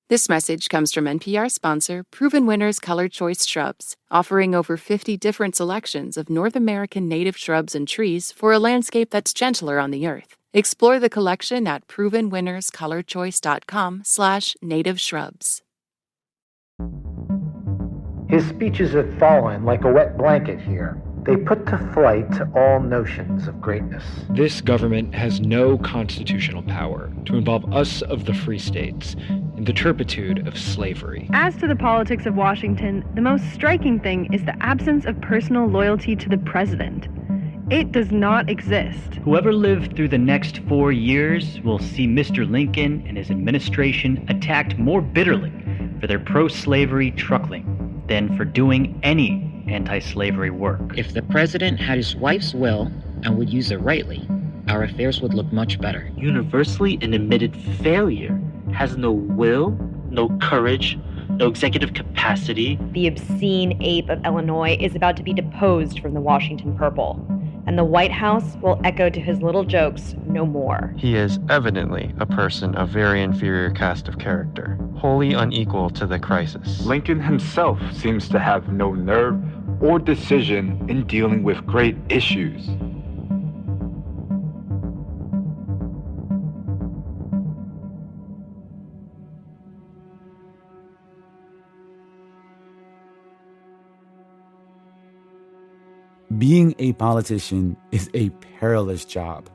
This message comes from NPR sponsor Proven Winners Color Choice Shrubs, offering over 50 different selections of North American native shrubs and trees for a landscape that's gentler on the earth. Explore the collection at provenwinnerscolorchoice.com/native shrubs. His speeches have fallen like a wet blanket here. They put to flight all notions of greatness. This government has no constitutional power to involve us of the free states in the turpitude of slavery. As to the politics of Washington, the most striking thing is the absence of personal loyalty to the president. It does not exist. Whoever lived through the next 4 years will see Mr. Lincoln and his administration attacked more bitterly for their pro-slavery truckling than for doing any anti-slavery work. If the president had his wife's will and would use it rightly, our affairs would look much better. Universally an admitted failure, has no will, no courage, no executive capacity. The obscene ape of Illinois is about to be deposed from the Washington Purple, and the White House will echo to his little jokes no more. He is evidently a person of very inferior cast of character, wholly unequal to the crisis. Lincoln himself seems to have no nerve or decision in dealing with great issues. Being a politician is a perilous job,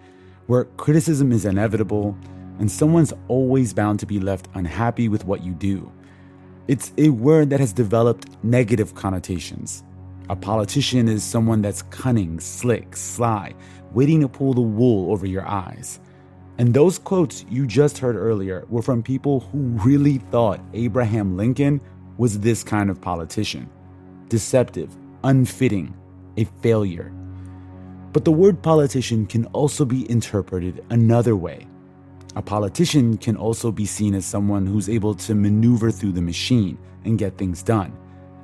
where criticism is inevitable and someone's always bound to be left unhappy with what you do. It's a word that has developed negative connotations. A politician is someone that's cunning, slick, sly, waiting to pull the wool over your eyes. And those quotes you just heard earlier were from people who really thought Abraham Lincoln was this kind of politician. Deceptive, unfitting, a failure. But the word politician can also be interpreted another way. A politician can also be seen as someone who's able to maneuver through the machine and get things done.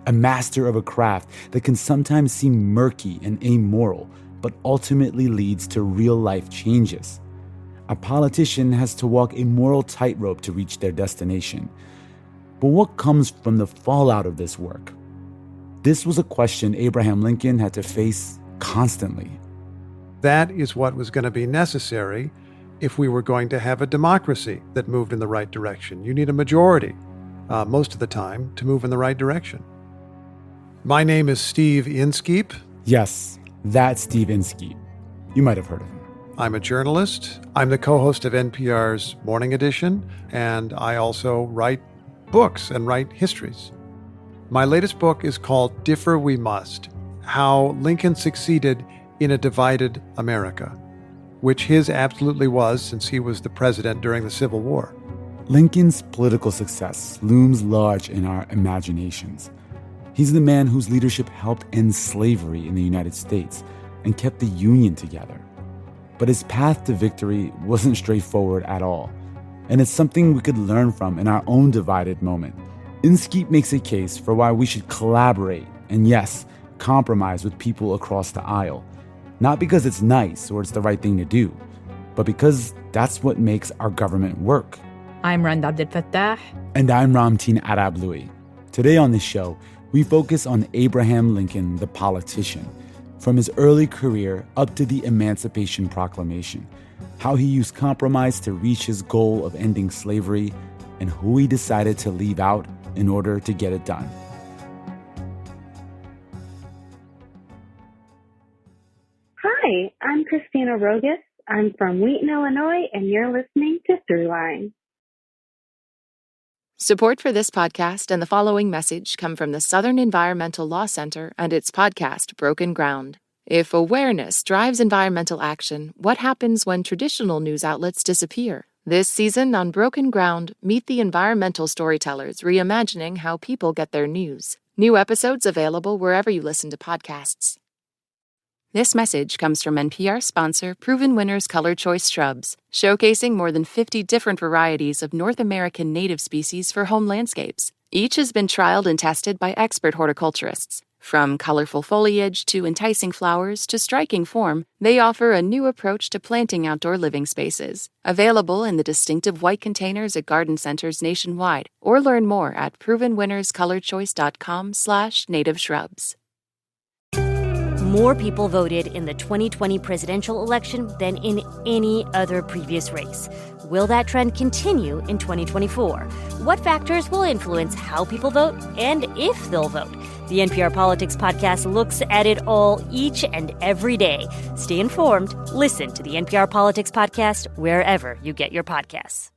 A master of a craft that can sometimes seem murky and amoral, but ultimately leads to real-life changes. A politician has to walk a moral tightrope to reach their destination. But what comes from the fallout of this work? This was a question Abraham Lincoln had to face constantly. That is what was going to be necessary if we were going to have a democracy that moved in the right direction. You need a majority, most of the time, to move in the right direction. My name is Steve Inskeep. Yes, that's Steve Inskeep. You might have heard of him. I'm a journalist. I'm the co-host of NPR's Morning Edition, and I also write books and write histories. My latest book is called Differ We Must: How Lincoln Succeeded in a Divided America, which his absolutely was since he was the president during the Civil War. Lincoln's political success looms large in our imaginations. He's the man whose leadership helped end slavery in the United States and kept the Union together. But his path to victory wasn't straightforward at all, and it's something we could learn from in our own divided moment. Inskeep makes a case for why we should collaborate and, yes, compromise with people across the aisle. Not because it's nice or it's the right thing to do, but because that's what makes our government work. I'm Randa Abdel Fattah. And I'm Ramteen Arablouei. Today on this show, we focus on Abraham Lincoln, the politician, from his early career up to the Emancipation Proclamation, how he used compromise to reach his goal of ending slavery, and who he decided to leave out in order to get it done. Hi, I'm Christina Rogas. I'm from Wheaton, Illinois, and you're listening to Throughline. Support for this podcast and the following message come from the Southern Environmental Law Center and its podcast, Broken Ground. If awareness drives environmental action, what happens when traditional news outlets disappear? This season on Broken Ground, meet the environmental storytellers reimagining how people get their news. New episodes available wherever you listen to podcasts. This message comes from NPR sponsor Proven Winners Color Choice Shrubs, showcasing more than 50 different varieties of North American native species for home landscapes. Each has been trialed and tested by expert horticulturists. From colorful foliage to enticing flowers to striking form, they offer a new approach to planting outdoor living spaces. Available in the distinctive white containers at garden centers nationwide, or learn more at provenwinnerscolorchoice.com/native shrubs. More people voted in the 2020 presidential election than in any other previous race. Will that trend continue in 2024? What factors will influence how people vote and if they'll vote? The NPR Politics Podcast looks at it all each and every day. Stay informed. Listen to the NPR Politics Podcast wherever you get your podcasts.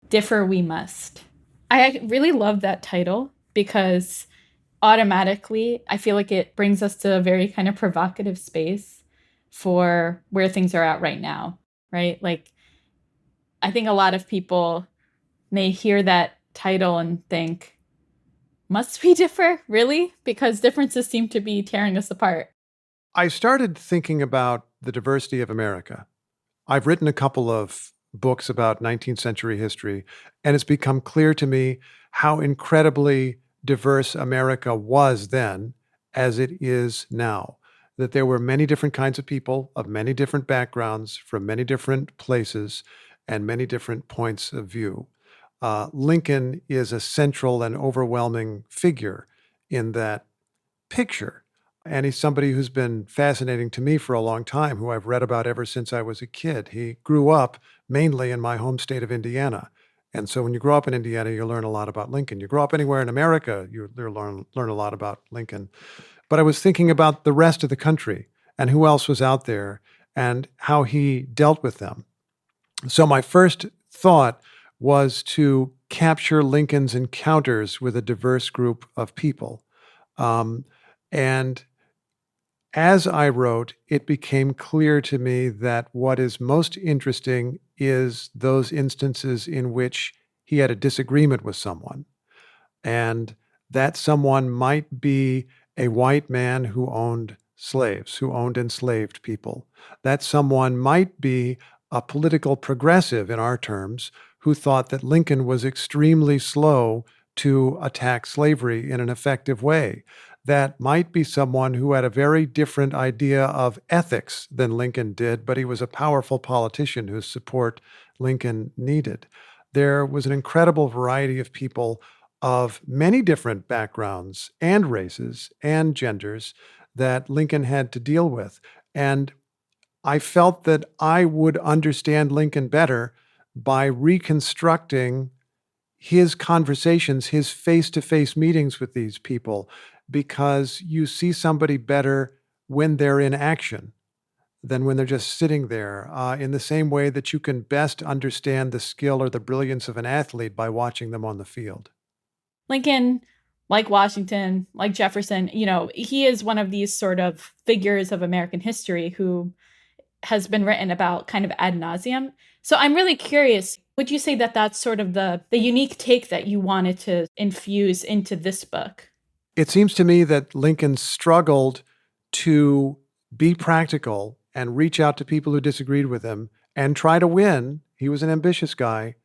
Differ We Must. I really love that title because automatically I feel like it brings us to a very kind of provocative space for where things are at right now, right? Like, I think a lot of people may hear that title and think, must we differ? Really? Because differences seem to be tearing us apart. I started thinking about the diversity of America. I've written a couple of books about 19th century history, and it's become clear to me how incredibly diverse America was then as it is now. That there were many different kinds of people of many different backgrounds from many different places and many different points of view. Lincoln is a central and overwhelming figure in that picture. And he's somebody who's been fascinating to me for a long time, who I've read about ever since I was a kid. He grew up mainly in my home state of Indiana. And so when you grow up in Indiana, you learn a lot about Lincoln. You grow up anywhere in America, you learn a lot about Lincoln. But I was thinking about the rest of the country and who else was out there and how he dealt with them. So my first thought was to capture Lincoln's encounters with a diverse group of people. And as I wrote, it became clear to me that what is most interesting is those instances in which he had a disagreement with someone. And that someone might be a white man who owned slaves, who owned enslaved people. That someone might be a political progressive in our terms who thought that Lincoln was extremely slow to attack slavery in an effective way. That might be someone who had a very different idea of ethics than Lincoln did, but he was a powerful politician whose support Lincoln needed. There was an incredible variety of people of many different backgrounds and races and genders that Lincoln had to deal with. And I felt that I would understand Lincoln better by reconstructing his conversations, his face-to-face meetings with these people, because you see somebody better when they're in action than when they're just sitting there, in the same way that you can best understand the skill or the brilliance of an athlete by watching them on the field. Lincoln, like Washington, like Jefferson, he is one of these sort of figures of American history who has been written about kind of ad nauseum. So I'm really curious, would you say that that's sort of the unique take that you wanted to infuse into this book? It seems to me that Lincoln struggled to be practical and reach out to people who disagreed with him and try to win. He was an ambitious guy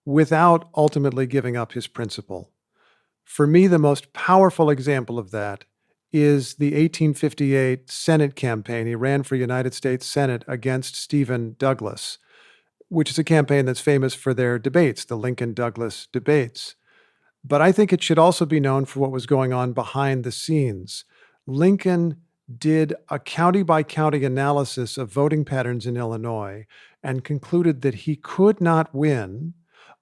without ultimately giving up his principle. For me, the most powerful example of that is the 1858 Senate campaign. He ran for United States Senate against Stephen Douglas, which is a campaign that's famous for their debates, the Lincoln-Douglas debates. But I think it should also be known for what was going on behind the scenes. Lincoln did a county-by-county analysis of voting patterns in Illinois and concluded that he could not win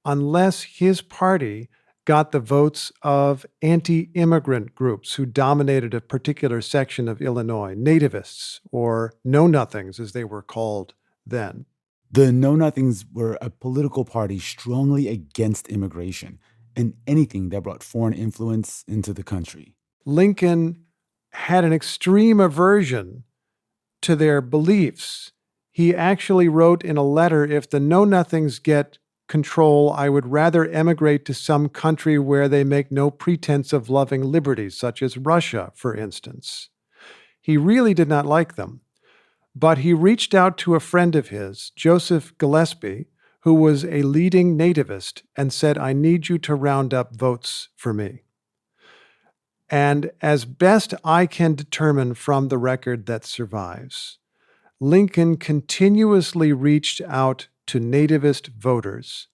unless his party got the votes of anti-immigrant groups who dominated a particular section of Illinois, nativists, or know-nothings as they were called then. The Know-Nothings were a political party strongly against immigration and anything that brought foreign influence into the country. Lincoln had an extreme aversion to their beliefs. He actually wrote in a letter, if the Know-Nothings get control, I would rather emigrate to some country where they make no pretense of loving liberty, such as Russia, for instance. He really did not like them. But he reached out to a friend of his, Joseph Gillespie, who was a leading nativist and said, "I need you to round up votes for me." And as best I can determine from the record that survives, Lincoln continuously reached out to nativist voters,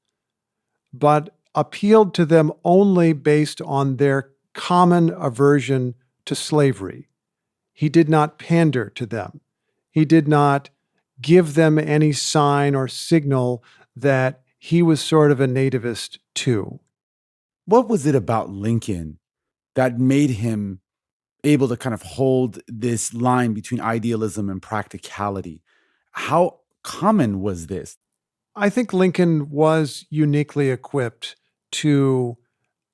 but appealed to them only based on their common aversion to slavery. He did not pander to them. He did not give them any sign or signal that he was sort of a nativist too. What was it about Lincoln that made him able to kind of hold this line between idealism and practicality? How common was this? I think Lincoln was uniquely equipped to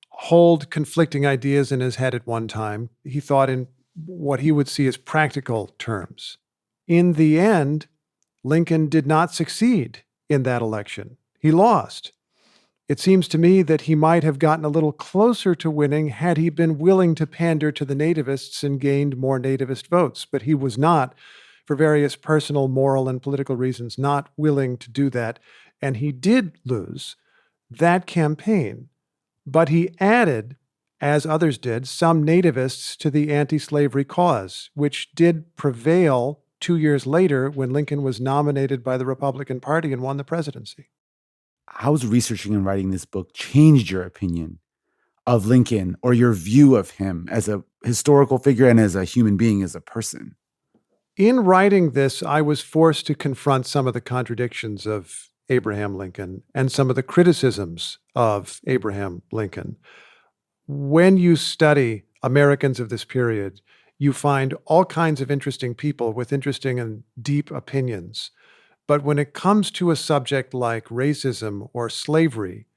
hold conflicting ideas in his head at one time. He thought in what he would see as practical terms. In the end, Lincoln did not succeed in that election. He lost. It seems to me that he might have gotten a little closer to winning had he been willing to pander to the nativists and gained more nativist votes. But he was not, for various personal, moral, and political reasons, not willing to do that. And he did lose that campaign. But he added, as others did, some nativists to the anti-slavery cause, which did prevail 2 years later when Lincoln was nominated by the Republican Party and won the presidency. How's researching and writing this book changed your opinion of Lincoln or your view of him as a historical figure and as a human being, as a person? In writing this, I was forced to confront some of the contradictions of Abraham Lincoln and some of the criticisms of Abraham Lincoln. When you study Americans of this period, you find all kinds of interesting people with interesting and deep opinions. But when it comes to a subject like racism or slavery,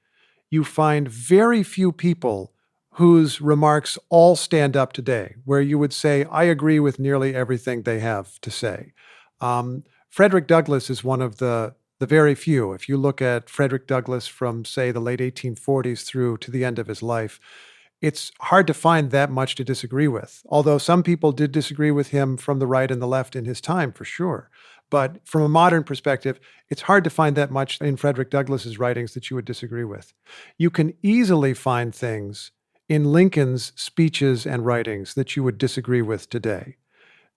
you find very few people whose remarks all stand up today, where you would say, I agree with nearly everything they have to say. Frederick Douglass is one of the very few. If you look at Frederick Douglass from, say, the late 1840s through to the end of his life, it's hard to find that much to disagree with, although some people did disagree with him from the right and the left in his time, for sure. But from a modern perspective, it's hard to find that much in Frederick Douglass's writings that you would disagree with. You can easily find things in Lincoln's speeches and writings that you would disagree with today.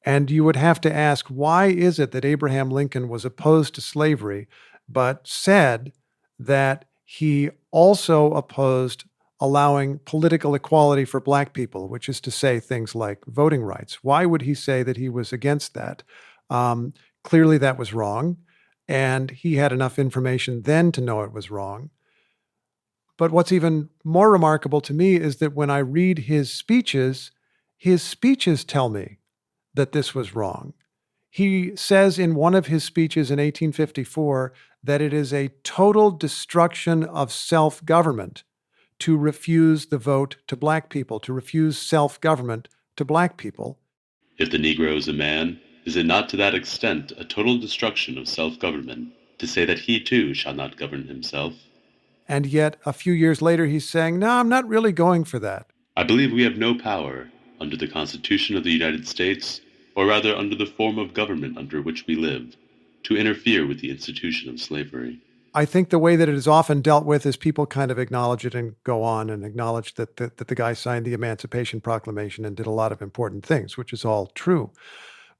And you would have to ask, why is it that Abraham Lincoln was opposed to slavery, but said that he also opposed allowing political equality for Black people, which is to say things like voting rights? Why would he say that he was against that? Clearly that was wrong, and he had enough information then to know it was wrong. But what's even more remarkable to me is that when I read his speeches tell me that this was wrong. He says in one of his speeches in 1854 that it is a total destruction of self-government to refuse the vote to Black people, to refuse self-government to Black people. If the Negro is a man, is it not to that extent a total destruction of self-government to say that he too shall not govern himself? And yet, a few years later, he's saying, no, I'm not really going for that. I believe we have no power, under the Constitution of the United States, or rather under the form of government under which we live, to interfere with the institution of slavery. I think the way that it is often dealt with is people kind of acknowledge it and go on and acknowledge that the guy signed the Emancipation Proclamation and did a lot of important things, which is all true.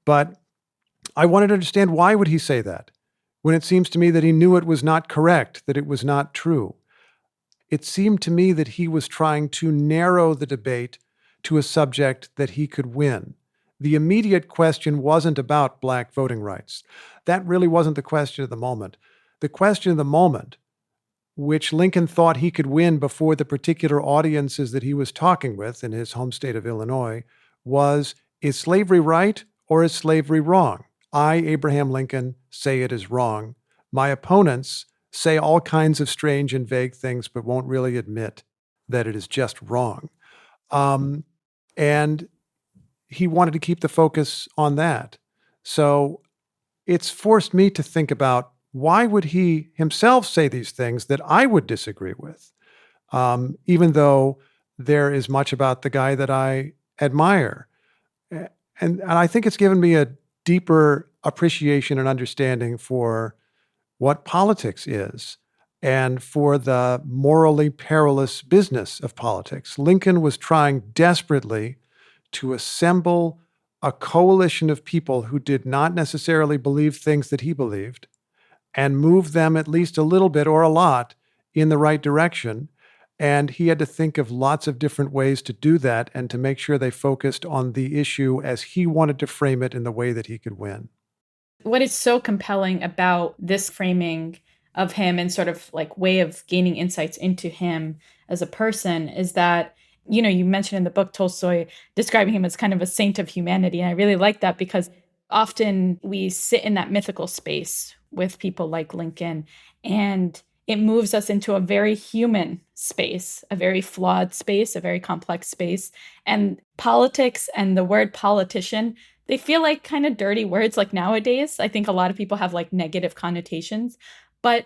But I wanted to understand, why would he say that when it seems to me that he knew it was not correct, that it was not true? It seemed to me that he was trying to narrow the debate to a subject that he could win. The immediate question wasn't about Black voting rights. That really wasn't the question of the moment. The question of the moment, which Lincoln thought he could win before the particular audiences that he was talking with in his home state of Illinois, was, is slavery right or is slavery wrong? I, Abraham Lincoln, say it is wrong. My opponents say all kinds of strange and vague things, but won't really admit that it is just wrong. And he wanted to keep the focus on that. So it's forced me to think about, why would he himself say these things that I would disagree with, even though there is much about the guy that I admire. And I think it's given me a deeper appreciation and understanding for what politics is. and for the morally perilous business of politics. Lincoln was trying desperately to assemble a coalition of people who did not necessarily believe things that he believed and move them at least a little bit or a lot in the right direction. And he had to think of lots of different ways to do that and to make sure they focused on the issue as he wanted to frame it in the way that he could win. What is so compelling about this framing of him and sort of like way of gaining insights into him as a person is that, you know, you mentioned in the book Tolstoy describing him as kind of a saint of humanity. And I really like that because often we sit in that mythical space with people like Lincoln, and it moves us into a very human space, a very flawed space, a very complex space. And politics and the word politician, they feel like kind of dirty words like nowadays. I think a lot of people have like negative connotations, but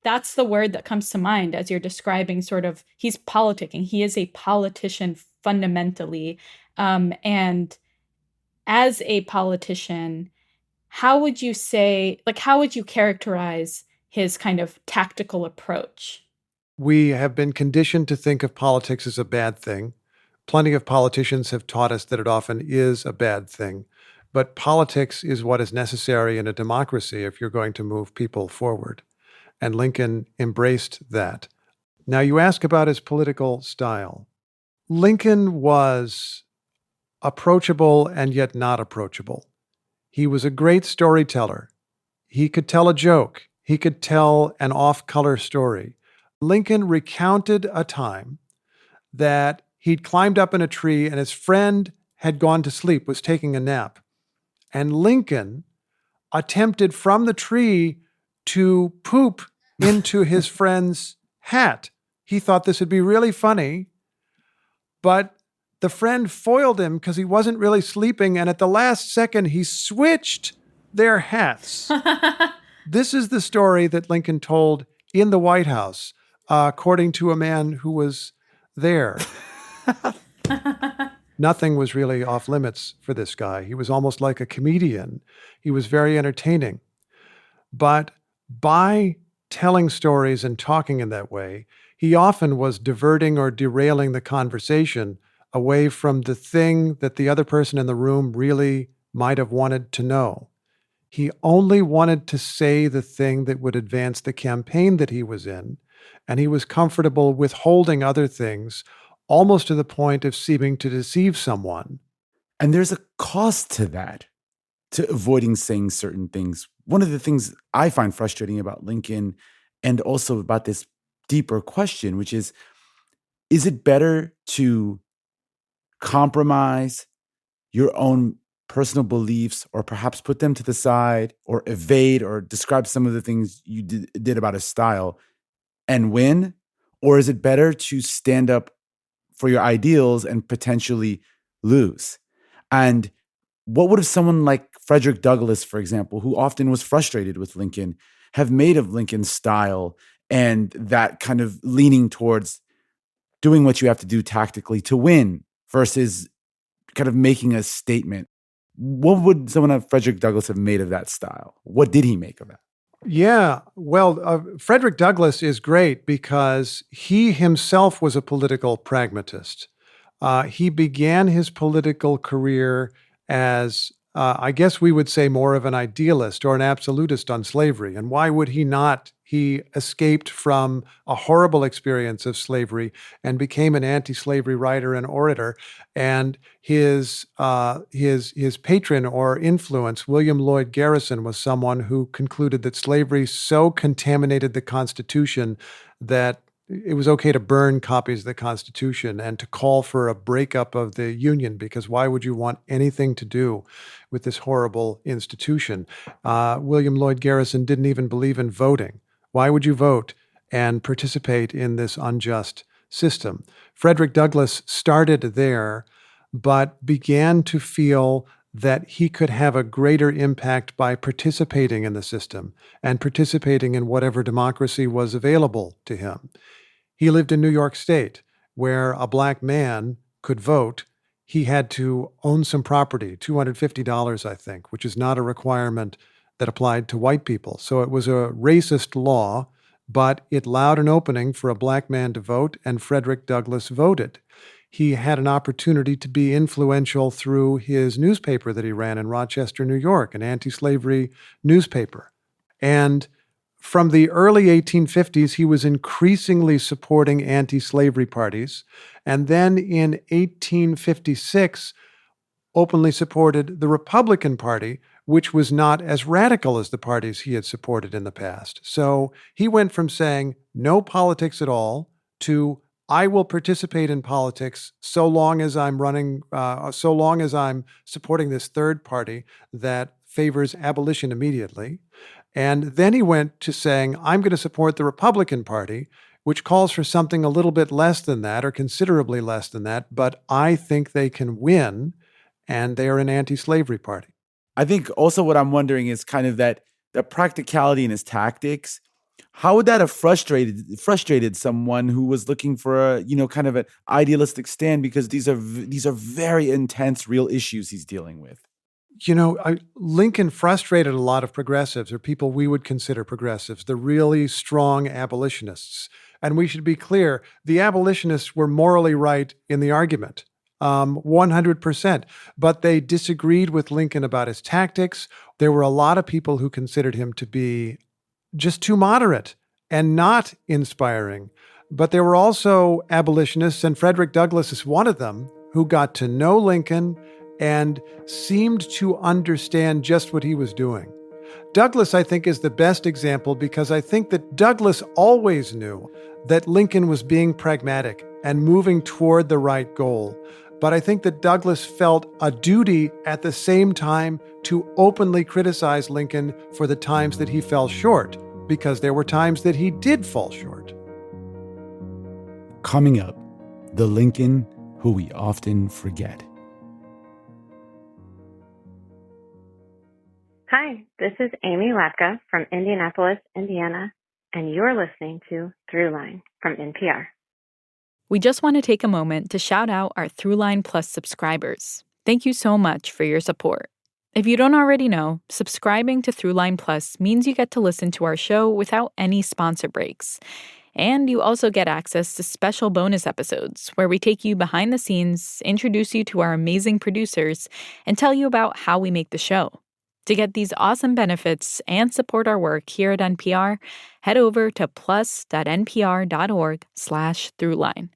that's the word that comes to mind as you're describing sort of he's politicking. He is a politician fundamentally. And as a politician, how would you say, like, how would you characterize his kind of tactical approach? We have been conditioned to think of politics as a bad thing. Plenty of politicians have taught us that it often is a bad thing. But politics is what is necessary in a democracy if you're going to move people forward. And Lincoln embraced that. Now, you ask about his political style. Lincoln was approachable and yet not approachable. He was a great storyteller. He could tell a joke. He could tell an off-color story. Lincoln recounted a time that he'd climbed up in a tree and his friend had gone to sleep, was taking a nap. And Lincoln attempted from the tree to poop into his friend's hat. He thought this would be really funny, but the friend foiled him because he wasn't really sleeping, and at the last second, he switched their hats. This is the story that Lincoln told in the White House, according to a man who was there. Nothing was really off limits for this guy. He was almost like a comedian. He was very entertaining. But by telling stories and talking in that way, he often was diverting or derailing the conversation away from the thing that the other person in the room really might have wanted to know. He only wanted to say the thing that would advance the campaign that he was in, and he was comfortable withholding other things, almost to the point of seeming to deceive someone. And there's a cost to that, to avoiding saying certain things. One of the things I find frustrating about Lincoln, and also about this deeper question, which is it better to compromise your own personal beliefs, or perhaps put them to the side, or evade or describe some of the things you did about his style and win? Or is it better to stand up for your ideals and potentially lose? And what would have someone like Frederick Douglass, for example, who often was frustrated with Lincoln, have made of Lincoln's style and that kind of leaning towards doing what you have to do tactically to win versus kind of making a statement? What would someone like Frederick Douglass have made of that style? What did he make of that? Yeah, well, Frederick Douglass is great because he himself was a political pragmatist. He began his political career as, I guess we would say, more of an idealist or an absolutist on slavery. And why would he not? He escaped from a horrible experience of slavery and became an anti-slavery writer and orator. And his patron or influence, William Lloyd Garrison, was someone who concluded that slavery so contaminated the Constitution that it was okay to burn copies of the Constitution and to call for a breakup of the Union, because why would you want anything to do with this horrible institution? William Lloyd Garrison didn't even believe in voting. Why would you vote and participate in this unjust system? Frederick Douglass started there, but began to feel that he could have a greater impact by participating in the system and participating in whatever democracy was available to him. He lived in New York State, where a black man could vote. He had to own some property, $250, I think, which is not a requirement that applied to white people. So it was a racist law but it allowed an opening for a black man to vote, and Frederick Douglass voted. He had an opportunity to be influential through his newspaper that he ran in Rochester, New York, an anti-slavery newspaper. And from the early 1850s, he was increasingly supporting anti-slavery parties. And then in 1856, openly supported the Republican Party, which was not as radical as the parties he had supported in the past. So he went from saying no politics at all to I will participate in politics so long as I'm so long as I'm supporting this third party that favors abolition immediately. And then he went to saying, I'm going to support the Republican Party, which calls for something a little bit less than that or considerably less than that, but I think they can win, and they are an anti-slavery party. I think also what I'm wondering is kind of that the practicality in his tactics. How would that have frustrated someone who was looking for a, kind of an idealistic stand, because these are very intense, real issues he's dealing with? Lincoln frustrated a lot of progressives, or people we would consider progressives, the really strong abolitionists. And we should be clear, the abolitionists were morally right in the argument, 100%. But they disagreed with Lincoln about his tactics. There were a lot of people who considered him to be just too moderate and not inspiring. But there were also abolitionists, and Frederick Douglass is one of them, who got to know Lincoln and seemed to understand just what he was doing. Douglass, I think, is the best example because I think that Douglass always knew that Lincoln was being pragmatic and moving toward the right goal. But I think that Douglass felt a duty at the same time to openly criticize Lincoln for the times that he fell short, because there were times that he did fall short. Coming up, the Lincoln who we often forget. Hi, this is Amy Latka from Indianapolis, Indiana, and you're listening to Throughline from NPR. We just want to take a moment to shout out our Throughline Plus subscribers. Thank you so much for your support. If you don't already know, subscribing to Throughline Plus means you get to listen to our show without any sponsor breaks. And you also get access to special bonus episodes where we take you behind the scenes, introduce you to our amazing producers, and tell you about how we make the show. To get these awesome benefits and support our work here at NPR, head over to plus.npr.org/throughline.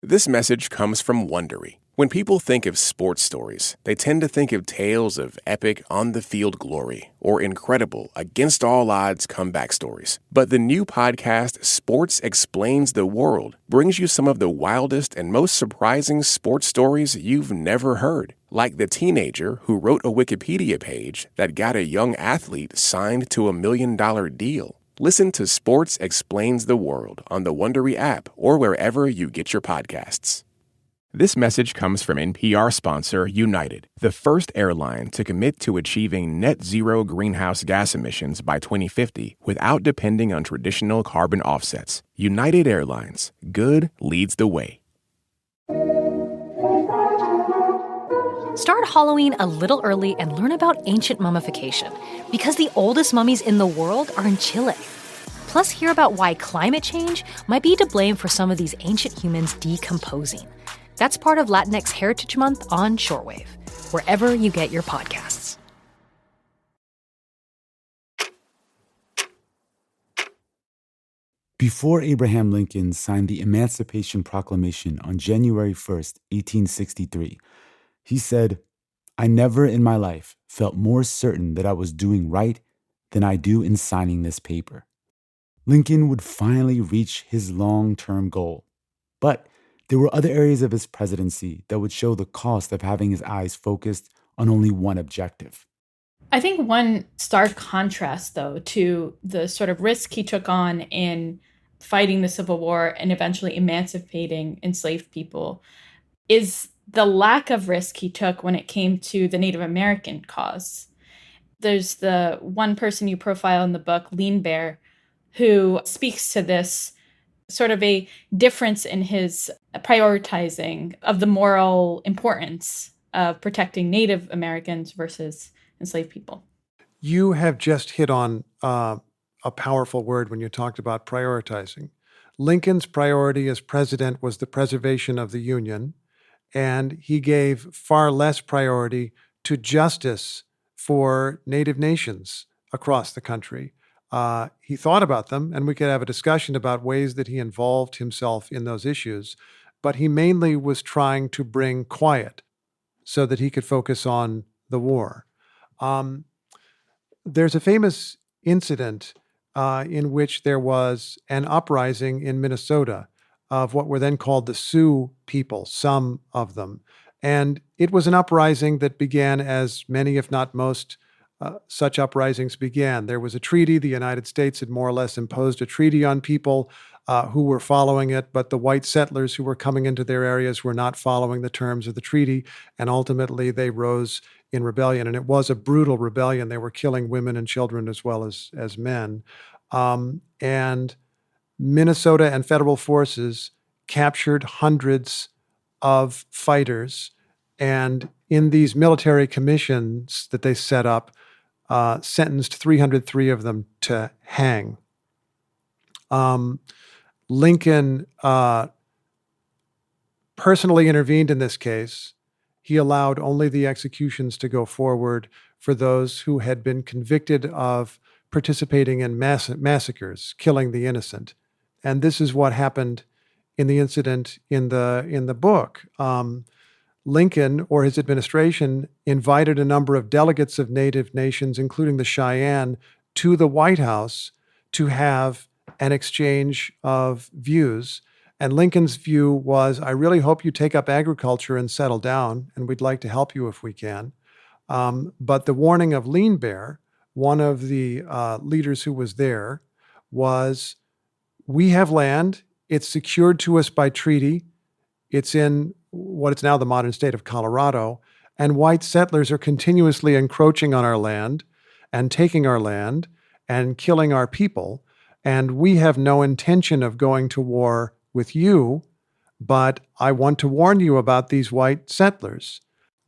This message comes from Wondery. When people think of sports stories, they tend to think of tales of epic on-the-field glory or incredible, against-all-odds comeback stories. But the new podcast, Sports Explains the World, brings you some of the wildest and most surprising sports stories you've never heard. Like the teenager who wrote a Wikipedia page that got a young athlete signed to $1 million deal. Listen to Sports Explains the World on the Wondery app or wherever you get your podcasts. This message comes from NPR sponsor United, the first airline to commit to achieving net zero greenhouse gas emissions by 2050 without depending on traditional carbon offsets. United Airlines. Good leads the way. Start Halloween a little early and learn about ancient mummification, because the oldest mummies in the world are in Chile. Plus, hear about why climate change might be to blame for some of these ancient humans decomposing. That's part of Latinx Heritage Month on Shortwave, wherever you get your podcasts. Before Abraham Lincoln signed the Emancipation Proclamation on January 1st, 1863, he said, "I never in my life felt more certain that I was doing right than I do in signing this paper." Lincoln would finally reach his long-term goal. But there were other areas of his presidency that would show the cost of having his eyes focused on only one objective. I think one stark contrast, though, to the sort of risk he took on in fighting the Civil War and eventually emancipating enslaved people is the lack of risk he took when it came to the Native American cause. There's the one person you profile in the book, Lean Bear, who speaks to this sort of a difference in his prioritizing of the moral importance of protecting Native Americans versus enslaved people. You have just hit on a powerful word when you talked about prioritizing. Lincoln's priority as president was the preservation of the Union, and he gave far less priority to justice for Native nations across the country. He thought about them, and we could have a discussion about ways that he involved himself in those issues, but he mainly was trying to bring quiet so that he could focus on the war. There's a famous incident in which there was an uprising in Minnesota of what were then called the Sioux people, some of them. And it was an uprising that began as many, if not most, such uprisings began. There was a treaty. The United States had more or less imposed a treaty on people who were following it, but the white settlers who were coming into their areas were not following the terms of the treaty, and ultimately they rose in rebellion. And it was a brutal rebellion. They were killing women and children as well as men. And Minnesota and federal forces captured hundreds of fighters, and in these military commissions that they set up, sentenced 303 of them to hang. Lincoln personally intervened in this case. He allowed only the executions to go forward for those who had been convicted of participating in massacres, killing the innocent. And this is what happened in the incident in the book. Lincoln or his administration invited a number of delegates of Native nations, including the Cheyenne, to the White House to have an exchange of views. And Lincoln's view was, I really hope you take up agriculture and settle down, and we'd like to help you if we can. But the warning of Lean Bear, one of the leaders who was there, was, we have land. It's secured to us by treaty. It's in what is now the modern state of Colorado, and white settlers are continuously encroaching on our land and taking our land and killing our people. And we have no intention of going to war with you, but I want to warn you about these white settlers.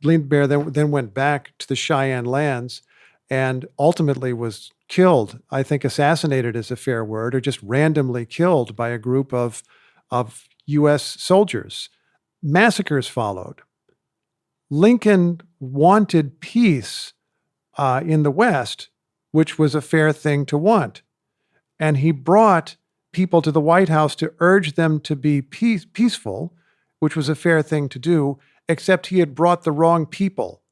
Lean Bear then went back to the Cheyenne lands and ultimately was killed, I think assassinated is a fair word, or just randomly killed by a group of U.S. soldiers. Massacres followed. Lincoln wanted peace in the West, which was a fair thing to want. And he brought people to the White House to urge them to be peaceful, which was a fair thing to do, except he had brought the wrong people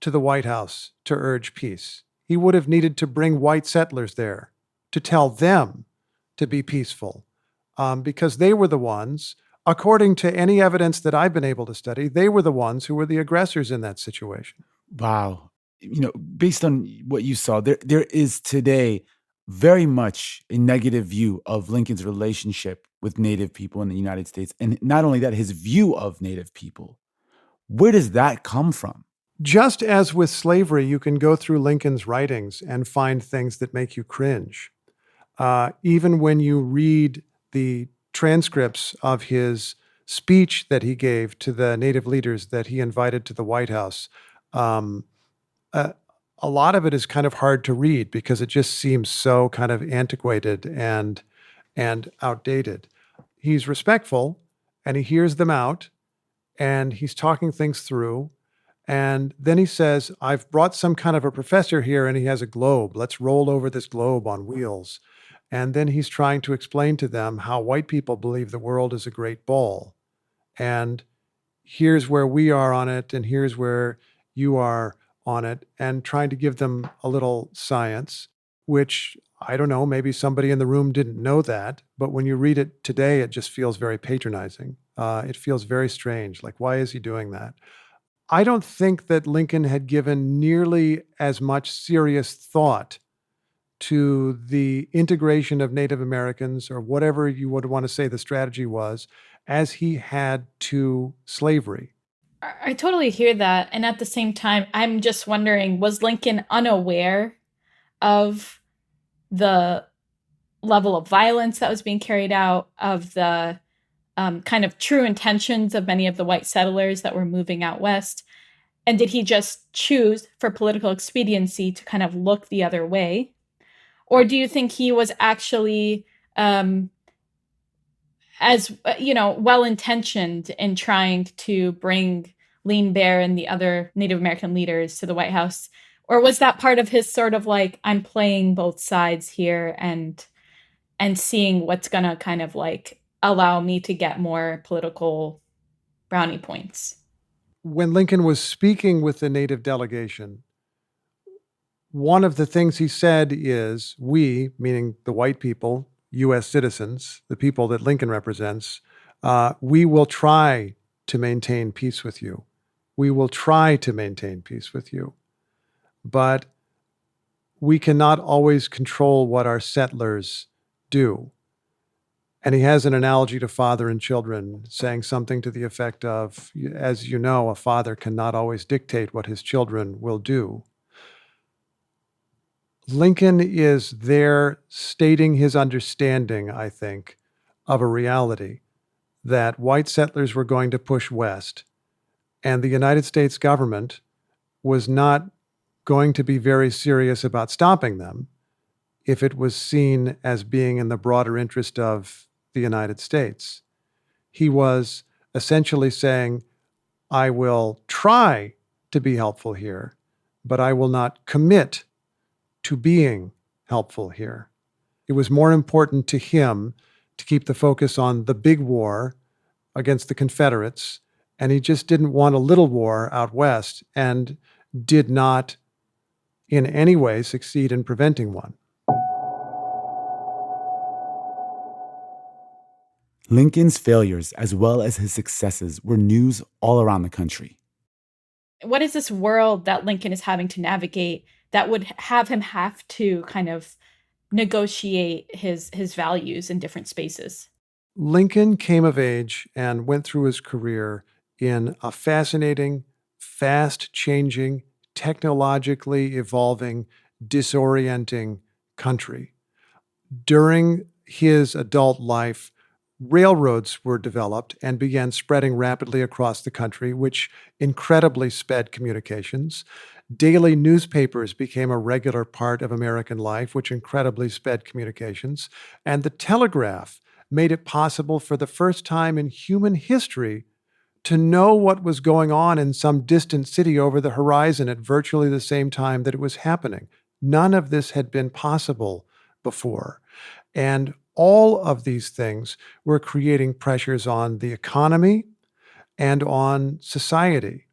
to the White House to urge peace. He would have needed to bring white settlers there to tell them to be peaceful, because they were the ones, according to any evidence that I've been able to study, they were the ones who were the aggressors in that situation. Wow. Based on what you saw, there is today very much a negative view of Lincoln's relationship with Native people in the United States. And not only that, his view of Native people. Where does that come from? Just as with slavery, you can go through Lincoln's writings and find things that make you cringe. Even when you read the transcripts of his speech that he gave to the Native leaders that he invited to the White House, a lot of it is kind of hard to read because it just seems so kind of antiquated and outdated. He's respectful and he hears them out and he's talking things through. And then he says, I've brought some kind of a professor here and he has a globe. Let's roll over this globe on wheels. And then he's trying to explain to them how white people believe the world is a great ball. And here's where we are on it, and here's where you are on it, and trying to give them a little science, which, I don't know, maybe somebody in the room didn't know that, but when you read it today, it just feels very patronizing. It feels very strange. Like, why is he doing that? I don't think that Lincoln had given nearly as much serious thought to the integration of Native Americans, or whatever you would want to say the strategy was, as he had to slavery. I totally hear that. And at the same time, I'm just wondering, was Lincoln unaware of the level of violence that was being carried out, of the kind of true intentions of many of the white settlers that were moving out west? And did he just choose for political expediency to kind of look the other way? Or do you think he was actually as well-intentioned in trying to bring Lean Bear and the other Native American leaders to the White House? Or was that part of his sort of like, I'm playing both sides here and seeing what's going to kind of like allow me to get more political brownie points? When Lincoln was speaking with the Native delegation, one of the things he said is, we, meaning the white people, U.S. citizens, the people that Lincoln represents, we will try to maintain peace with you. We will try to maintain peace with you. But we cannot always control what our settlers do. And he has an analogy to father and children, saying something to the effect of, as you know, a father cannot always dictate what his children will do. Lincoln is there stating his understanding, I think, of a reality that white settlers were going to push west, and the United States government was not going to be very serious about stopping them if it was seen as being in the broader interest of the United States. He was essentially saying, I will try to be helpful here, but I will not commit to being helpful here. It was more important to him to keep the focus on the big war against the Confederates, and he just didn't want a little war out west and did not in any way succeed in preventing one. Lincoln's failures, as well as his successes, were news all around the country. What is this world that Lincoln is having to navigate that would have him have to kind of negotiate his values in different spaces? Lincoln came of age and went through his career in a fascinating, fast-changing, technologically evolving, disorienting country. During his adult life, railroads were developed and began spreading rapidly across the country, which incredibly sped communications. Daily newspapers became a regular part of American life, which incredibly sped communications. And the telegraph made it possible for the first time in human history to know what was going on in some distant city over the horizon at virtually the same time that it was happening. None of this had been possible before. And all of these things were creating pressures on the economy and on society.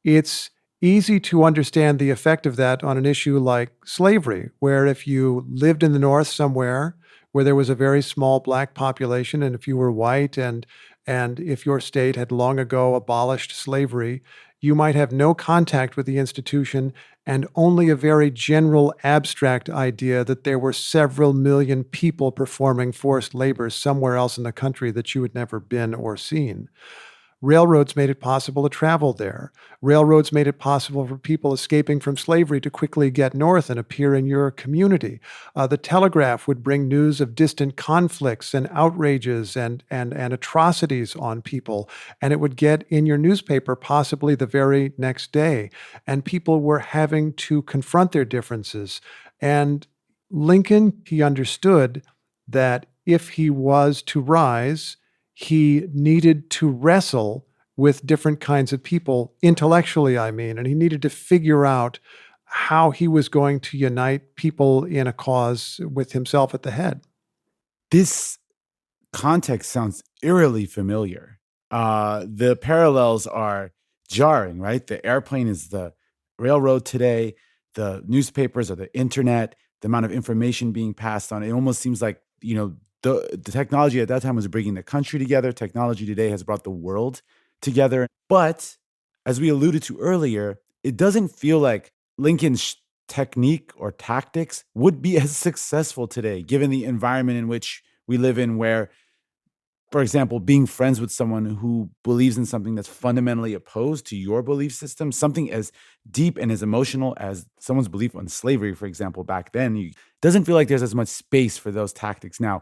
It's easy to understand the effect of that on an issue like slavery, where if you lived in the North somewhere where there was a very small black population, and if you were white and if your state had long ago abolished slavery, you might have no contact with the institution and only a very general abstract idea that there were several million people performing forced labor somewhere else in the country that you had never been or seen. Railroads made it possible to travel there. Railroads made it possible for people escaping from slavery to quickly get north and appear in your community. The telegraph would bring news of distant conflicts and outrages and atrocities on people, and it would get in your newspaper possibly the very next day. And people were having to confront their differences. And Lincoln, he understood that if he was to rise, he needed to wrestle with different kinds of people, intellectually, I mean, and he needed to figure out how he was going to unite people in a cause with himself at the head. This context sounds eerily familiar. The parallels are jarring, right? The airplane is the railroad today. The newspapers are the internet, the amount of information being passed on. It almost seems like, the technology at that time was bringing the country together. Technology today has brought the world together. But as we alluded to earlier, it doesn't feel like Lincoln's technique or tactics would be as successful today, given the environment in which we live in, where, for example, being friends with someone who believes in something that's fundamentally opposed to your belief system, something as deep and as emotional as someone's belief on slavery, for example, back then, doesn't feel like there's as much space for those tactics now.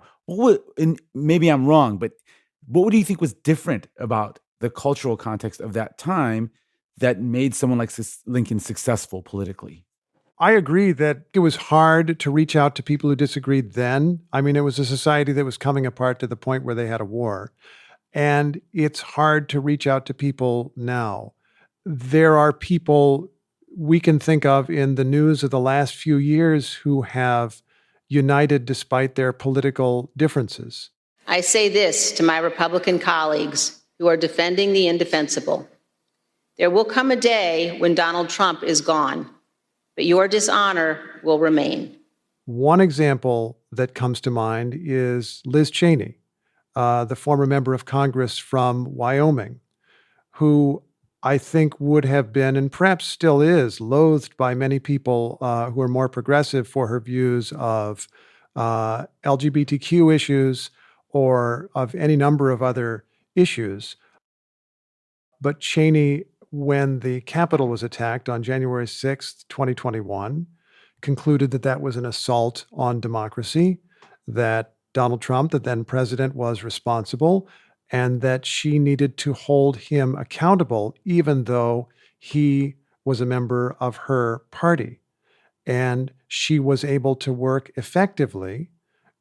And maybe I'm wrong, but what do you think was different about the cultural context of that time that made someone like Lincoln successful politically? I agree that it was hard to reach out to people who disagreed then. I mean, it was a society that was coming apart to the point where they had a war. And it's hard to reach out to people now. There are people we can think of in the news of the last few years who have united despite their political differences. I say this to my Republican colleagues who are defending the indefensible. There will come a day when Donald Trump is gone, but your dishonor will remain. One example that comes to mind is Liz Cheney, the former member of Congress from Wyoming, who I think would have been, and perhaps still is, loathed by many people who are more progressive for her views of LGBTQ issues or of any number of other issues. But Cheney, when the Capitol was attacked on January 6th, 2021, concluded that that was an assault on democracy, that Donald Trump, the then president, was responsible, and that she needed to hold him accountable, even though he was a member of her party. And she was able to work effectively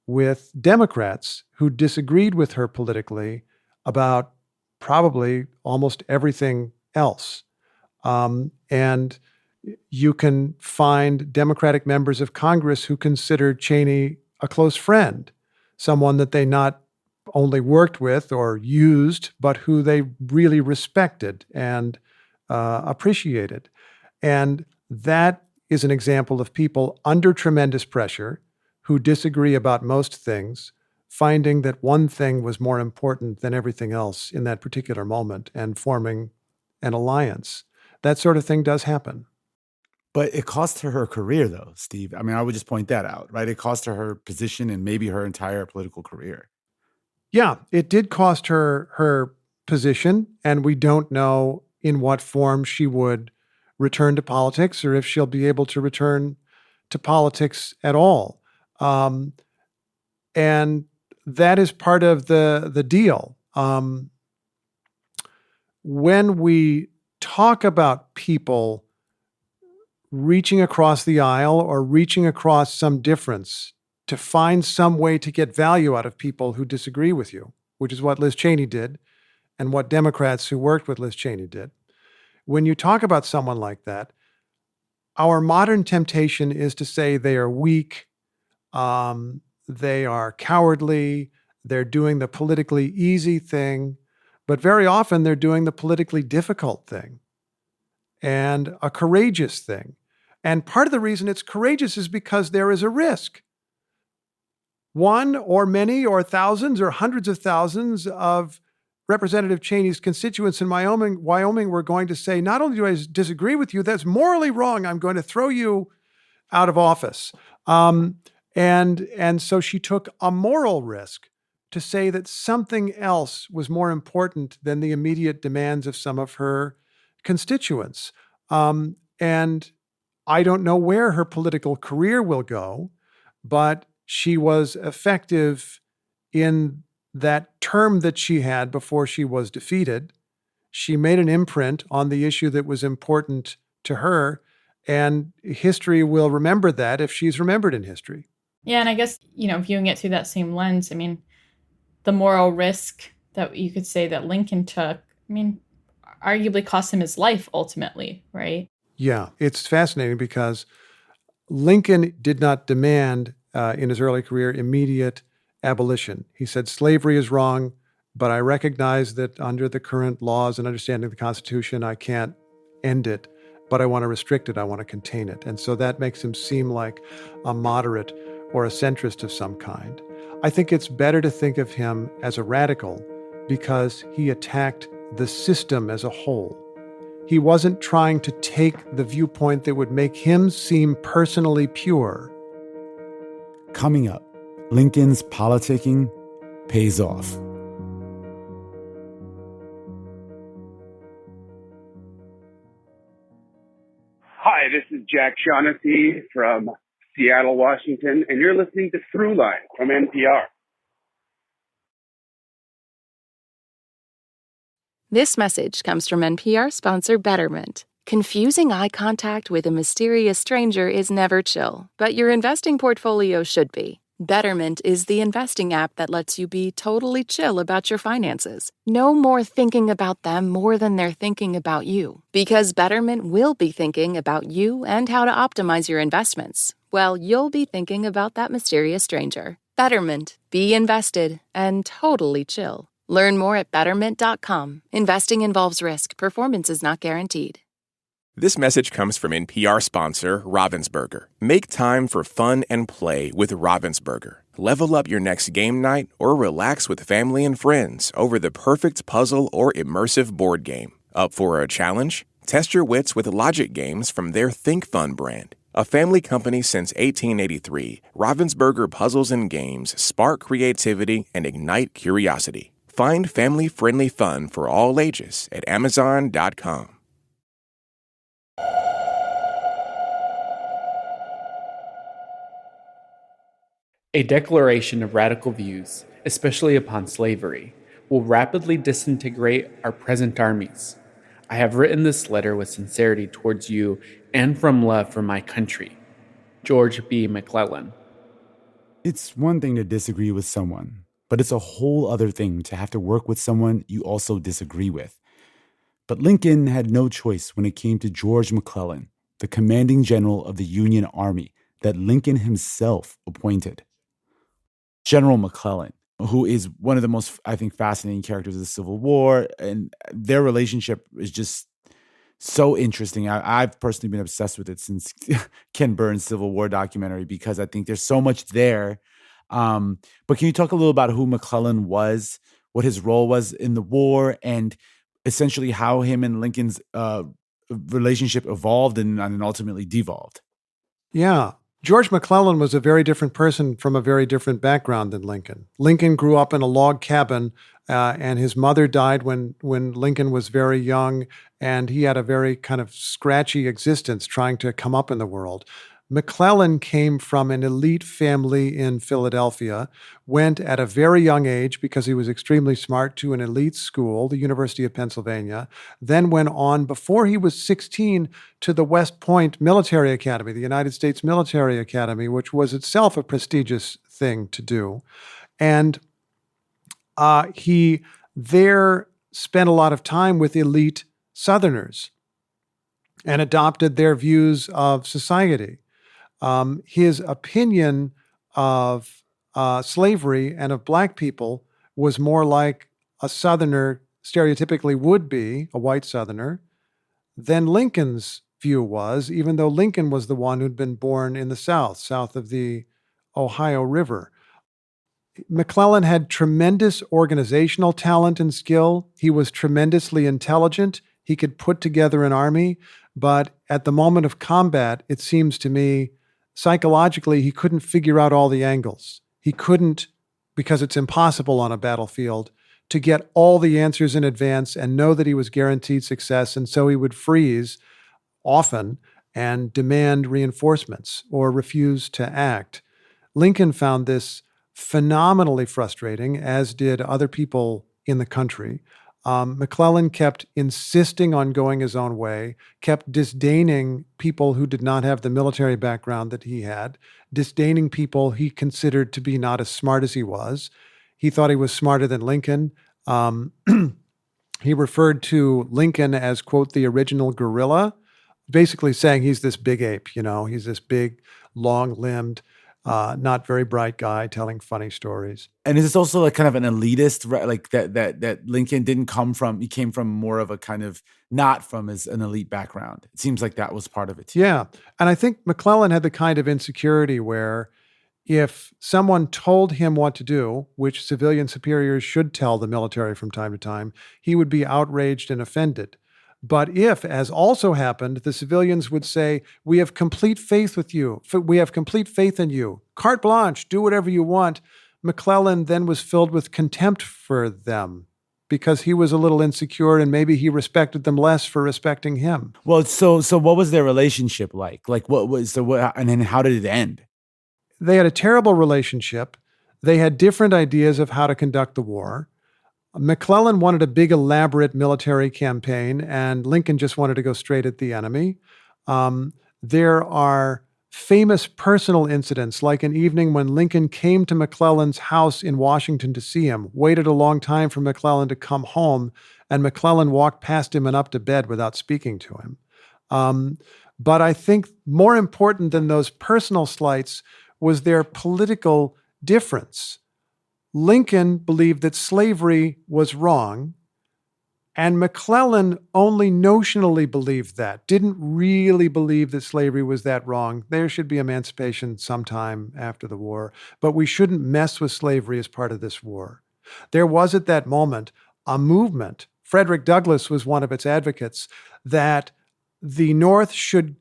with Democrats who disagreed with her politically about probably almost everything else. And you can find Democratic members of Congress who considered Cheney a close friend, someone that they not only worked with or used, but who they really respected and appreciated. And that is an example of people under tremendous pressure who disagree about most things, finding that one thing was more important than everything else in that particular moment and forming an alliance. That sort of thing does happen. But it cost her her career, though, Steve. I mean, I would just point that out, right? It cost her her position and maybe her entire political career. Yeah, it did cost her her position, and we don't know in what form she would return to politics or if she'll be able to return to politics at all. And that is part of the deal. When we talk about people reaching across the aisle or reaching across some difference to find some way to get value out of people who disagree with you, which is what Liz Cheney did and what Democrats who worked with Liz Cheney did. When you talk about someone like that, our modern temptation is to say they are weak, they are cowardly, they're doing the politically easy thing, but very often they're doing the politically difficult thing and a courageous thing. And part of the reason it's courageous is because there is a risk. One or many or thousands or hundreds of thousands of Representative Cheney's constituents in Wyoming were going to say, not only do I disagree with you, that's morally wrong. I'm going to throw you out of office. And so she took a moral risk to say that something else was more important than the immediate demands of some of her constituents. And I don't know where her political career will go, but she was effective in that term that she had before she was defeated. She made an imprint on the issue that was important to her, and history will remember that if she's remembered in history. Yeah, and I guess, viewing it through that same lens, I mean, the moral risk that you could say that Lincoln took, I mean, arguably cost him his life ultimately, right? Yeah, it's fascinating because Lincoln did not demand in his early career immediate abolition. He said slavery is wrong, but I recognize that under the current laws and understanding the Constitution, I can't end it, but I want to restrict it, I want to contain it. And so that makes him seem like a moderate or a centrist of some kind. I think it's better to think of him as a radical because he attacked the system as a whole. He wasn't trying to take the viewpoint that would make him seem personally pure. Coming up, Lincoln's politicking pays off. Hi, this is Jack Shaughnessy from Seattle, Washington, and you're listening to Throughline from NPR. This message comes from NPR sponsor Betterment. Confusing eye contact with a mysterious stranger is never chill, but your investing portfolio should be. Betterment is the investing app that lets you be totally chill about your finances. No more thinking about them more than they're thinking about you, because Betterment will be thinking about you and how to optimize your investments. Well, you'll be thinking about that mysterious stranger. Betterment. Be invested and totally chill. Learn more at betterment.com. Investing involves risk. Performance is not guaranteed. This message comes from NPR sponsor Ravensburger. Make time for fun and play with Ravensburger. Level up your next game night or relax with family and friends over the perfect puzzle or immersive board game. Up for a challenge? Test your wits with logic games from their Think Fun brand. A family company since 1883, Ravensburger puzzles and games spark creativity and ignite curiosity. Find family-friendly fun for all ages at Amazon.com. A declaration of radical views, especially upon slavery, will rapidly disintegrate our present armies. I have written this letter with sincerity towards you and from love for my country. George B. McClellan. It's one thing to disagree with someone, but it's a whole other thing to have to work with someone you also disagree with. But Lincoln had no choice when it came to George McClellan, the commanding general of the Union Army that Lincoln himself appointed. General McClellan, who is one of the most, I think, fascinating characters of the Civil War, and their relationship is just so interesting. I've personally been obsessed with it since Ken Burns' Civil War documentary because I think there's so much there. But can you talk a little about who McClellan was, what his role was in the war, and essentially how him and Lincoln's relationship evolved and ultimately devolved? Yeah. George McClellan was a very different person from a very different background than Lincoln. Lincoln grew up in a log cabin, and his mother died when Lincoln was very young, and he had a very kind of scratchy existence trying to come up in the world. McClellan came from an elite family in Philadelphia, went at a very young age because he was extremely smart to an elite school, the University of Pennsylvania, then went on before he was 16 to the West Point Military Academy, the United States Military Academy, which was itself a prestigious thing to do. And he there spent a lot of time with elite Southerners and adopted their views of society. His opinion of slavery and of Black people was more like a Southerner stereotypically would be, a white Southerner, than Lincoln's view was, even though Lincoln was the one who'd been born in the South, south of the Ohio River. McClellan had tremendous organizational talent and skill. He was tremendously intelligent. He could put together an army, but at the moment of combat, it seems to me, psychologically, he couldn't figure out all the angles. He couldn't, because it's impossible on a battlefield, to get all the answers in advance and know that he was guaranteed success, and so he would freeze often and demand reinforcements or refuse to act. Lincoln found this phenomenally frustrating, as did other people in the country. McClellan kept insisting on going his own way, kept disdaining people who did not have the military background that he had, disdaining people he considered to be not as smart as he was. He thought he was smarter than Lincoln. He referred to Lincoln as, quote, the original gorilla, basically saying he's this big ape, he's this big, long-limbed, not very bright guy telling funny stories. And is this also like kind of an elitist, right? Like that Lincoln didn't come from, he came from more of a kind of not from an elite background. It seems like that was part of it too. Yeah. And I think McClellan had the kind of insecurity where if someone told him what to do, which civilian superiors should tell the military from time to time, he would be outraged and offended. But if, as also happened, the civilians would say, we have complete faith with you. We have complete faith in you. Carte blanche, do whatever you want. McClellan then was filled with contempt for them because he was a little insecure and maybe he respected them less for respecting him. Well, so what was their relationship like? Like and then how did it end? They had a terrible relationship. They had different ideas of how to conduct the war. McClellan wanted a big, elaborate military campaign, and Lincoln just wanted to go straight at the enemy. There are famous personal incidents, like an evening when Lincoln came to McClellan's house in Washington to see him, waited a long time for McClellan to come home, and McClellan walked past him and up to bed without speaking to him. But I think more important than those personal slights was their political difference. Lincoln believed that slavery was wrong, and McClellan only notionally believed that, didn't really believe that slavery was that wrong. There should be emancipation sometime after the war, but we shouldn't mess with slavery as part of this war. There was at that moment a movement, Frederick Douglass was one of its advocates, that the North should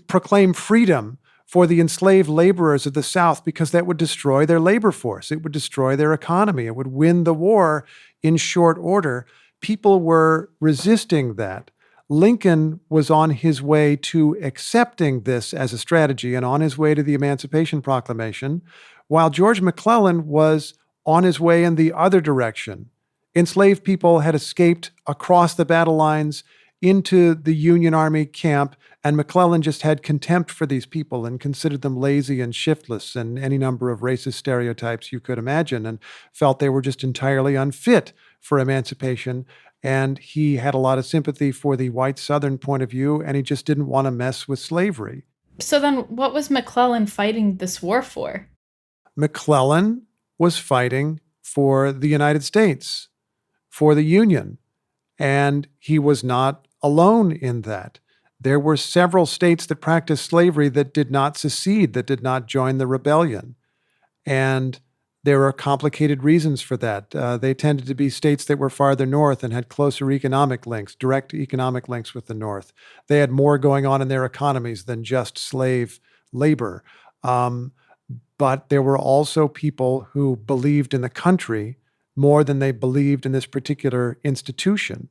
proclaim freedom for the enslaved laborers of the South because that would destroy their labor force. It would destroy their economy. It would win the war in short order. People were resisting that. Lincoln was on his way to accepting this as a strategy and on his way to the Emancipation Proclamation, while George McClellan was on his way in the other direction. Enslaved people had escaped across the battle lines into the Union Army camp, and McClellan just had contempt for these people and considered them lazy and shiftless and any number of racist stereotypes you could imagine, and felt they were just entirely unfit for emancipation. And he had a lot of sympathy for the white Southern point of view, and he just didn't want to mess with slavery. So then what was McClellan fighting this war for? McClellan was fighting for the United States, for the Union, and he was not alone in that. There were several states that practiced slavery that did not secede, that did not join the rebellion. And there are complicated reasons for that. They tended to be states that were farther north and had closer economic links, direct economic links with the North. They had more going on in their economies than just slave labor. But there were also people who believed in the country more than they believed in this particular institution.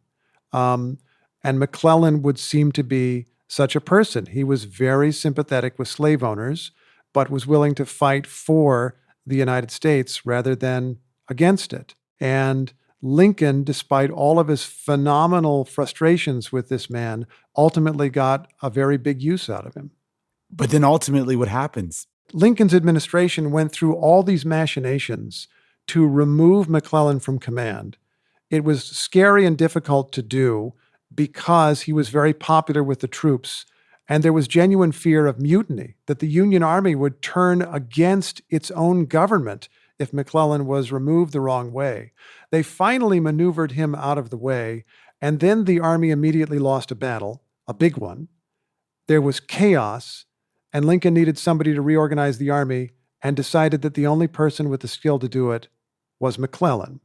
And McClellan would seem to be such a person. He was very sympathetic with slave owners, but was willing to fight for the United States rather than against it. And Lincoln, despite all of his phenomenal frustrations with this man, ultimately got a very big use out of him. But then ultimately what happens? Lincoln's administration went through all these machinations to remove McClellan from command. It was scary and difficult to do because he was very popular with the troops, and there was genuine fear of mutiny, that the Union Army would turn against its own government if McClellan was removed the wrong way. They finally maneuvered him out of the way, and then the Army immediately lost a battle, a big one. There was chaos, and Lincoln needed somebody to reorganize the Army and decided that the only person with the skill to do it was McClellan.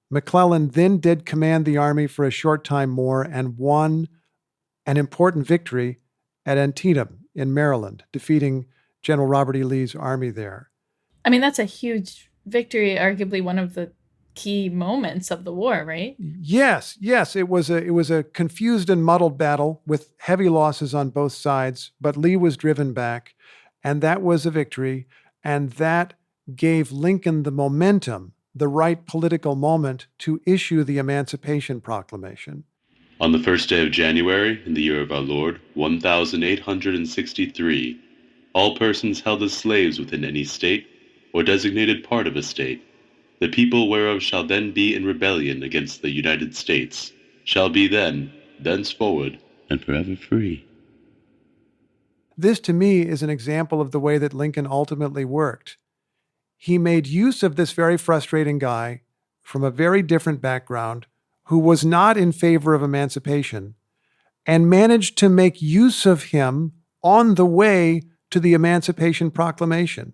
McClellan then did command the army for a short time more and won an important victory at Antietam in Maryland, defeating General Robert E. Lee's army there. I mean, that's a huge victory, arguably one of the key moments of the war, right? Yes. It was a confused and muddled battle with heavy losses on both sides, but Lee was driven back, and that was a victory, and that gave Lincoln the momentum, the right political moment to issue the Emancipation Proclamation. On the first day of January, in the year of our Lord, 1863, all persons held as slaves within any state, or designated part of a state, the people whereof shall then be in rebellion against the United States, shall be then, thenceforward, and forever free. This, to me, is an example of the way that Lincoln ultimately worked. He made use of this very frustrating guy from a very different background who was not in favor of emancipation and managed to make use of him on the way to the Emancipation Proclamation.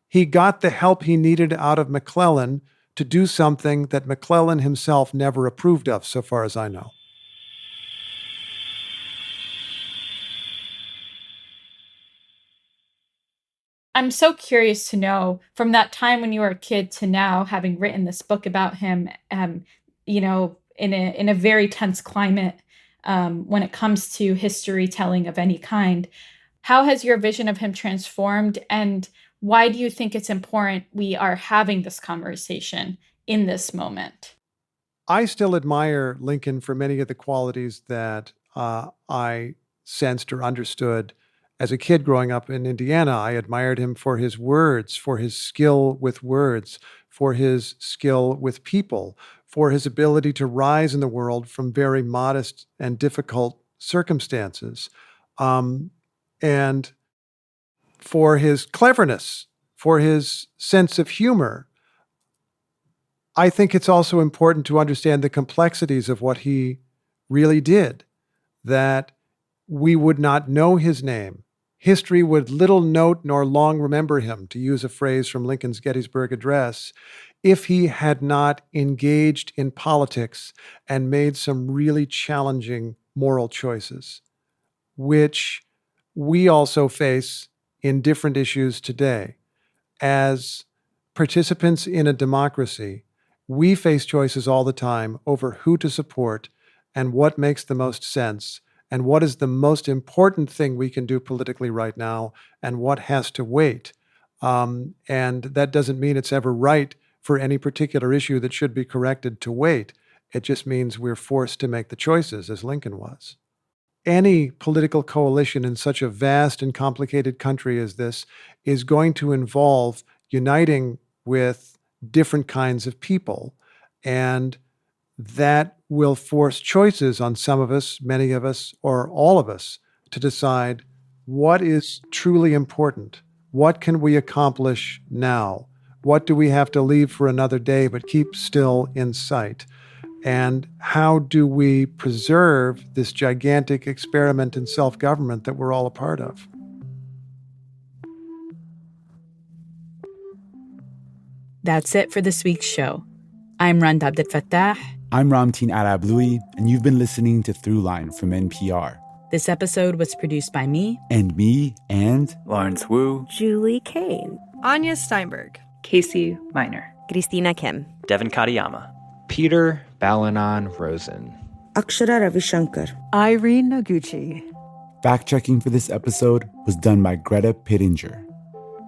He got the help he needed out of McClellan to do something that McClellan himself never approved of, so far as I know. I'm so curious to know, from that time when you were a kid to now, having written this book about him, in a very tense climate, when it comes to history telling of any kind, how has your vision of him transformed, and why do you think it's important we are having this conversation in this moment? I still admire Lincoln for many of the qualities that I sensed or understood as a kid growing up in Indiana. I admired him for his words, for his skill with words, for his skill with people, for his ability to rise in the world from very modest and difficult circumstances, and for his cleverness, for his sense of humor. I think it's also important to understand the complexities of what he really did, that we would not know his name. History would little note nor long remember him, to use a phrase from Lincoln's Gettysburg Address, if he had not engaged in politics and made some really challenging moral choices, which we also face in different issues today. As participants in a democracy, we face choices all the time over who to support and what makes the most sense and what is the most important thing we can do politically right now and what has to wait. And that doesn't mean it's ever right for any particular issue that should be corrected to wait. It just means we're forced to make the choices, as Lincoln was. Any political coalition in such a vast and complicated country as this is going to involve uniting with different kinds of people. And that will force choices on some of us, many of us, or all of us to decide what is truly important. What can we accomplish now? What do we have to leave for another day but keep still in sight? And how do we preserve this gigantic experiment in self-government that we're all a part of? That's it for this week's show. I'm Rand Abdel Fattah. I'm Ramteen Arablouei, and you've been listening to Throughline from NPR. This episode was produced by me. And me, and Lawrence Wu. Julie Kane. Anya Steinberg. Casey Miner. Christina Kim. Devin Katayama. Peter Balanon Rosen. Akshara Ravishankar. Irene Noguchi. Fact-checking for this episode was done by Greta Pittinger.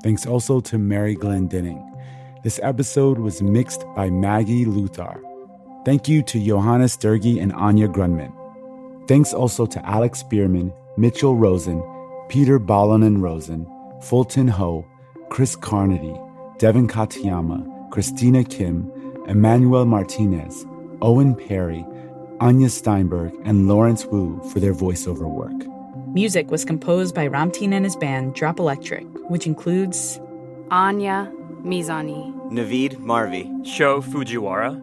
Thanks also to Mary Glendenning. This episode was mixed by Maggie Luthar. Thank you to Johanna Sturgey and Anya Grunman. Thanks also to Alex Bierman, Mitchell Rosen, Peter Balanon Rosen, Fulton Ho, Chris Carnady, Devin Katayama, Christina Kim, Emmanuel Martinez, Owen Perry, Anya Steinberg, and Lawrence Wu for their voiceover work. Music was composed by Ramteen and his band Drop Electric, which includes Anya Mizani, Naveed Marvi, Sho Fujiwara.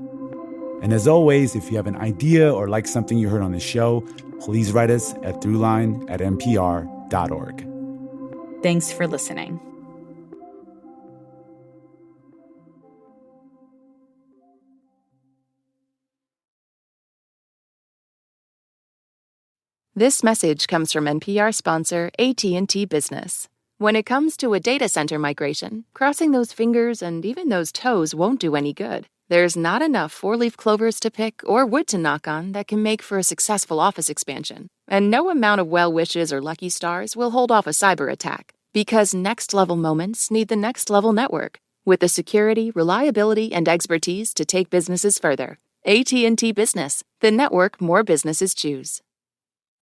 And as always, if you have an idea or like something you heard on the show, please write us at throughline@npr.org. Thanks for listening. This message comes from NPR sponsor AT&T Business. When it comes to a data center migration, crossing those fingers and even those toes won't do any good. There's not enough four-leaf clovers to pick or wood to knock on that can make for a successful office expansion. And no amount of well wishes or lucky stars will hold off a cyber attack. Because next-level moments need the next-level network, with the security, reliability, and expertise to take businesses further. AT&T Business, the network more businesses choose.